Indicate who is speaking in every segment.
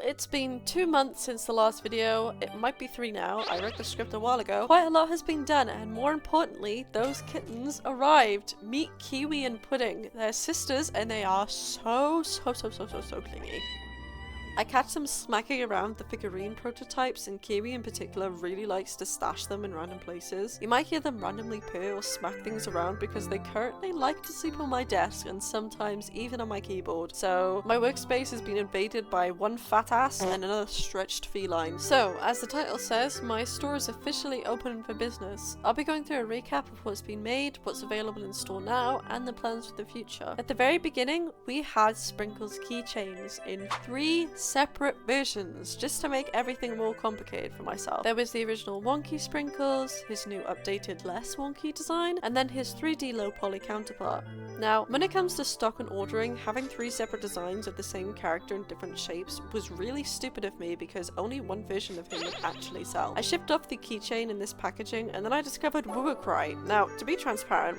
Speaker 1: it's been 2 months since the last video. It might be 3 now. I wrote the script a while ago. Quite a lot has been done, and more importantly, those kittens arrived. Meet Kiwi and Pudding. They're sisters, and they are so clingy. I catch them smacking around the figurine prototypes, and Kiwi in particular really likes to stash them in random places. You might hear them randomly purr or smack things around because they currently like to sleep on my desk and sometimes even on my keyboard. So my workspace has been invaded by one fat ass and another stretched feline. So as the title says, my store is officially open for business. I'll be going through a recap of what's been made, what's available in store now, and the plans for the future. At the very beginning, we had Sprinkles keychains in 3 separate versions, just to make everything more complicated for myself. There was the original wonky Sprinkles, his new updated less wonky design, and then his 3D low poly counterpart. Now, when it comes to stock and ordering, having 3 separate designs of the same character in different shapes was really stupid of me because only one version of him would actually sell. I shipped off the keychain in this packaging, and then I discovered WooCry. Now, to be transparent,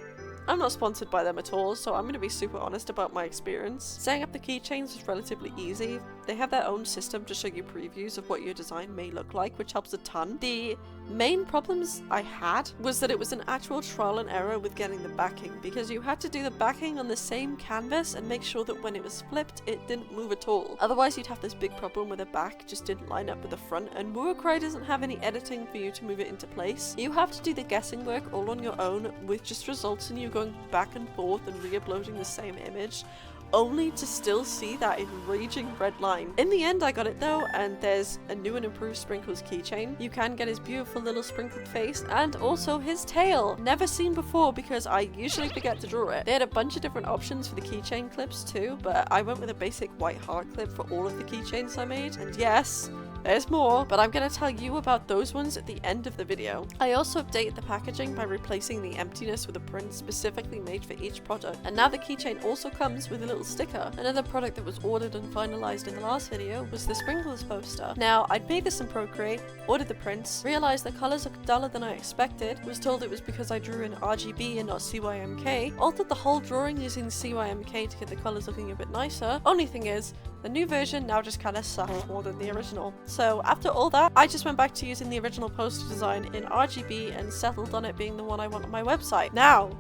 Speaker 1: I'm not sponsored by them at all, so I'm going to be super honest about my experience. Setting up the keychains was relatively easy. They have their own system to show you previews of what your design may look like, which helps a ton. The main problems I had was that it was an actual trial and error with getting the backing, because you had to do the backing on the same canvas and make sure that when it was flipped, it didn't move at all. Otherwise, you'd have this big problem where the back just didn't line up with the front, and WooCry doesn't have any editing for you to move it into place. You have to do the guessing work all on your own, which just results in you going back and forth and re-uploading the same image, only to still see that enraging red line. In the end, I got it though, and there's a new and improved Sprinkles keychain. You can get his beautiful little sprinkled face and also his tail. Never seen before because I usually forget to draw it. They had a bunch of different options for the keychain clips too, but I went with a basic white heart clip for all of the keychains I made. And yes, there's more, but I'm going to tell you about those ones at the end of the video. I also updated the packaging by replacing the emptiness with a print specifically made for each product, and now the keychain also comes with a little sticker. Another product that was ordered and finalized in the last video was the Sprinkles poster. Now, I'd made this in Procreate, ordered the prints, realized the colors looked duller than I expected, was told it was because I drew in RGB and not CYMK, altered the whole drawing using CYMK to get the colors looking a bit nicer. Only thing is, the new version now just kinda sucks more than the original. So after all that, I just went back to using the original poster design in RGB and settled on it being the one I want on my website. Now,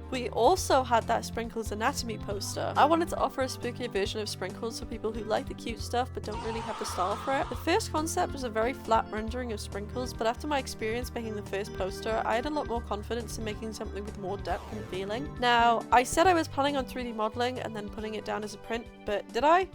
Speaker 1: we also had that Sprinkles anatomy poster. I wanted to offer a spookier version of Sprinkles for people who like the cute stuff but don't really have the style for it. The first concept was a very flat rendering of Sprinkles, but after my experience making the first poster, I had a lot more confidence in making something with more depth and feeling. Now, I said I was planning on 3D modeling and then putting it down as a print, but did I?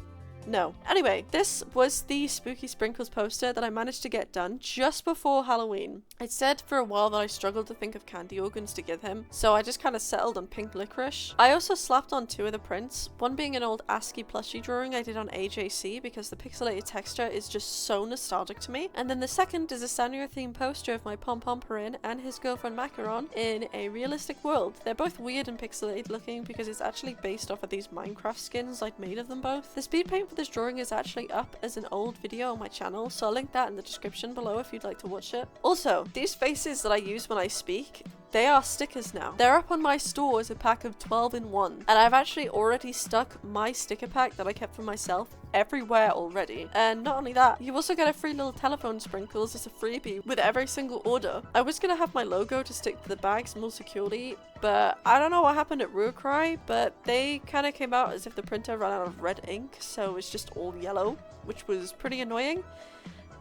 Speaker 1: No. Anyway, this was the spooky Sprinkles poster that I managed to get done just before Halloween. I said for a while that I struggled to think of candy organs to give him, so I just kind of settled on pink licorice. I also slapped on 2 of the prints, one being an old ASCII plushie drawing I did on AJC because the pixelated texture is just so nostalgic to me, and then the second is a Sanrio themed poster of my pompompurin and his girlfriend Macaroon in a realistic world. They're both weird and pixelated looking because it's actually based off of these Minecraft skins I'd made of them both. The speed paint for this drawing is actually up as an old video on my channel, so I'll link that in the description below if you'd like to watch it. Also, these faces that I use when I speak, they are stickers now. They're up on my store as a pack of 12 in 1, and I've actually already stuck my sticker pack that I kept for myself everywhere already. And not only that, you also get a free little telephone Sprinkles as a freebie with every single order. I was gonna have my logo to stick to the bags more securely, but I don't know what happened at WooCry, but they kind of came out as if the printer ran out of red ink, so it's just all yellow, which was pretty annoying.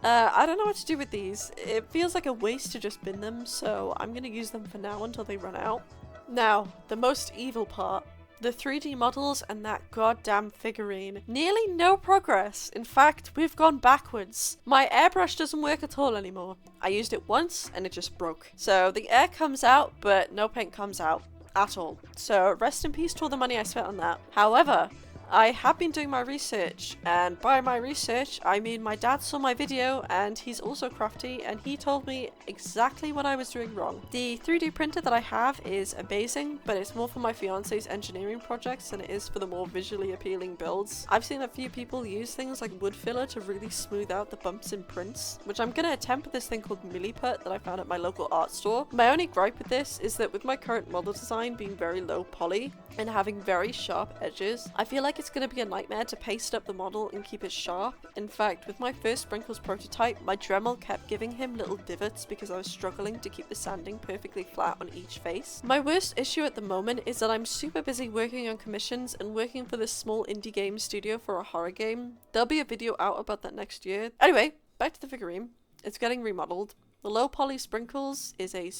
Speaker 1: I don't know what to do with these. It feels like a waste to just bin them, so I'm gonna use them for now until they run out. Now, the most evil part. The 3D models and that goddamn figurine. Nearly no progress. In fact, we've gone backwards. My airbrush doesn't work at all anymore. I used it once and it just broke. So the air comes out, but no paint comes out at all. So rest in peace to all the money I spent on that. However, I have been doing my research, and by my research I mean my dad saw my video and he's also crafty and he told me exactly what I was doing wrong. The 3D printer that I have is amazing, but it's more for my fiance's engineering projects than it is for the more visually appealing builds. I've seen a few people use things like wood filler to really smooth out the bumps in prints, which I'm gonna attempt with this thing called Milliput that I found at my local art store. My only gripe with this is that with my current model design being very low poly and having very sharp edges, I feel like it's going to be a nightmare to paste up the model and keep it sharp. In fact, with my first sprinkles prototype, my Dremel kept giving him little divots because I was struggling to keep the sanding perfectly flat on each face. My worst issue at the moment is that I'm super busy working on commissions and working for this small indie game studio for a horror game. There'll be a video out about that next year. Anyway, back to the figurine. It's getting remodeled. The low poly sprinkles is a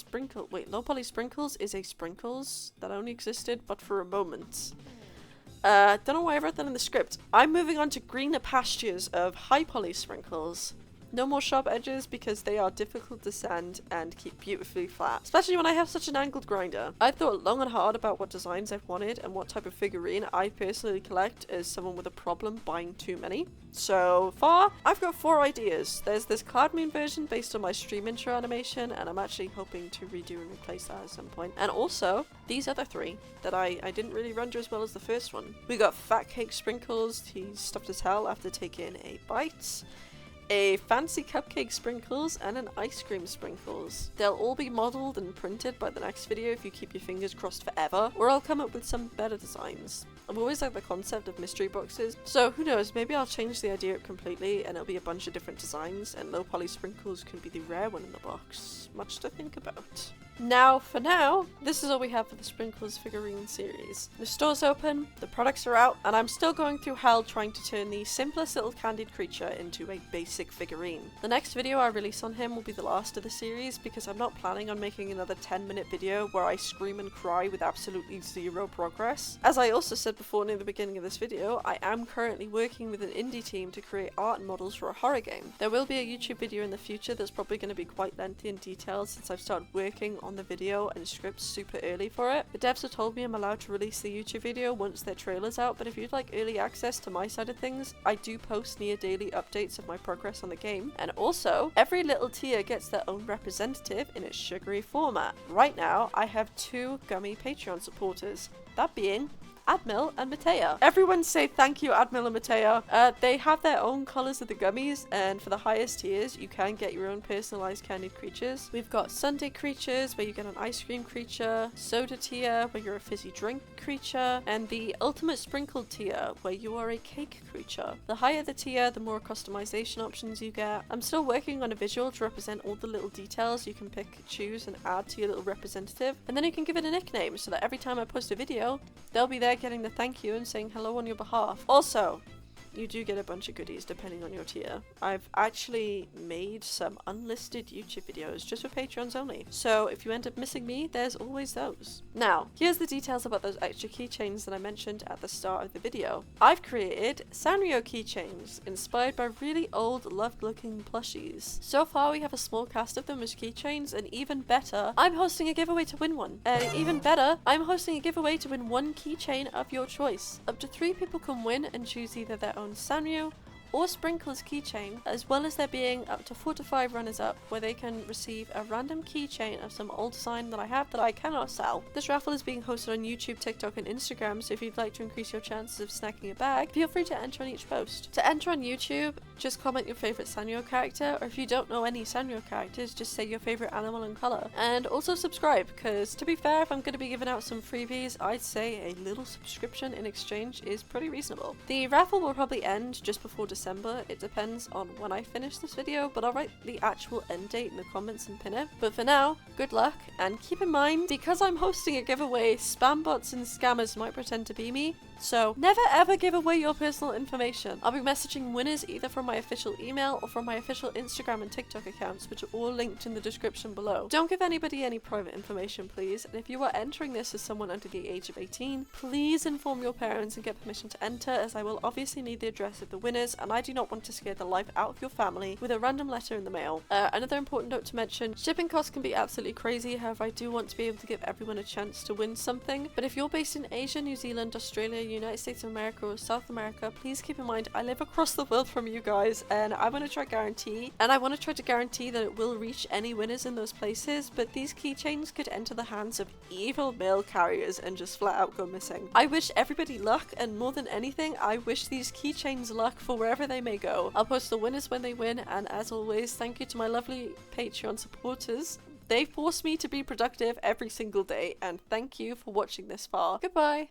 Speaker 1: low poly sprinkles is a sprinkles that only existed but for a moment. Don't know why I wrote that in the script. I'm moving on to greener pastures of high poly sprinkles. No more sharp edges because they are difficult to sand and keep beautifully flat, especially when I have such an angled grinder. I've thought long and hard about what designs I've wanted and what type of figurine I personally collect as someone with a problem buying too many. So far, I've got 4 ideas. There's this Cloud Moon version based on my stream intro animation, and I'm actually hoping to redo and replace that at some point. And also, these other 3 that I didn't really render as well as the first one. We got Fat Cake Sprinkles, he's stuffed as hell after taking a bite. A fancy cupcake sprinkles, and an ice cream sprinkles. They'll all be modelled and printed by the next video if you keep your fingers crossed forever, or I'll come up with some better designs. I've always liked the concept of mystery boxes, so who knows, maybe I'll change the idea up completely and it'll be a bunch of different designs, and low poly sprinkles can be the rare one in the box. Much to think about. Now, for now, this is all we have for the Sprinkles figurine series. The store's open, the products are out, and I'm still going through hell trying to turn the simplest little candied creature into a basic figurine. The next video I release on him will be the last of the series because I'm not planning on making another 10-minute video where I scream and cry with absolutely zero progress. As I also said before near the beginning of this video, I am currently working with an indie team to create art and models for a horror game. There will be a YouTube video in the future that's probably going to be quite lengthy and detailed since I've started working on the video and scripts super early for it. The devs have told me I'm allowed to release the YouTube video once their trailer's out, but if you'd like early access to my side of things, I do post near daily updates of my progress on the game. And also, every little tier gets their own representative in its sugary format. Right now, I have 2 gummy Patreon supporters, that being Admil and Matea. Everyone say thank you, Admil and Matea. They have their own colours of the gummies, and for the highest tiers, you can get your own personalised candied creatures. We've got Sundae creatures, where you get an ice cream creature, soda tier, where you're a fizzy drink creature, and the ultimate sprinkled tier, where you are a cake creature. The higher the tier, the more customization options you get. I'm still working on a visual to represent all the little details you can pick, choose, and add to your little representative, and then you can give it a nickname so that every time I post a video, they'll be there getting the thank you and saying hello on your behalf. Also, you do get a bunch of goodies depending on your tier. I've actually made some unlisted YouTube videos just for Patreons only, so if you end up missing me, there's always those. Now, here's the details about those extra keychains that I mentioned at the start of the video. I've created Sanrio keychains, inspired by really old, loved-looking plushies. So far, we have a small cast of them as keychains, and even better, I'm hosting a giveaway to win one. And even better, I'm hosting a giveaway to win 1 keychain of your choice. Up to 3 people can win and choose either their own Sanrio or Sprinkles keychain, as well as there being up to 4 to 5 runners-up where they can receive a random keychain of some old design that I have that I cannot sell. This raffle is being hosted on YouTube, TikTok, and Instagram, so if you'd like to increase your chances of snacking a bag, feel free to enter on each post. To enter on YouTube, just comment your favourite Sanrio character, or if you don't know any Sanrio characters, just say your favourite animal and colour. And also subscribe, because to be fair, if I'm going to be giving out some freebies, I'd say a little subscription in exchange is pretty reasonable. The raffle will probably end just before December. It depends on when I finish this video, but I'll write the actual end date in the comments and pin it. But for now, good luck, and keep in mind, because I'm hosting a giveaway, spam bots and scammers might pretend to be me, so never ever give away your personal information. I'll be messaging winners either from my official email or from my official Instagram and TikTok accounts, which are all linked in the description below. Don't give anybody any private information, please, and if you are entering this as someone under the age of 18, please inform your parents and get permission to enter, as I will obviously need the address of the winners, and I do not want to scare the life out of your family with a random letter in the mail. Another important note to mention, shipping costs can be absolutely crazy, however I do want to be able to give everyone a chance to win something, but if you're based in Asia, New Zealand, Australia, United States of America, or South America, please keep in mind I live across the world from you guys, and I want to try to guarantee that it will reach any winners in those places, but these keychains could enter the hands of evil mail carriers and just flat out go missing. I wish everybody luck, and more than anything, I wish these keychains luck for wherever they may go. I'll post the winners when they win, and as always, thank you to my lovely Patreon supporters. They force me to be productive every single day, and thank you for watching this far. Goodbye!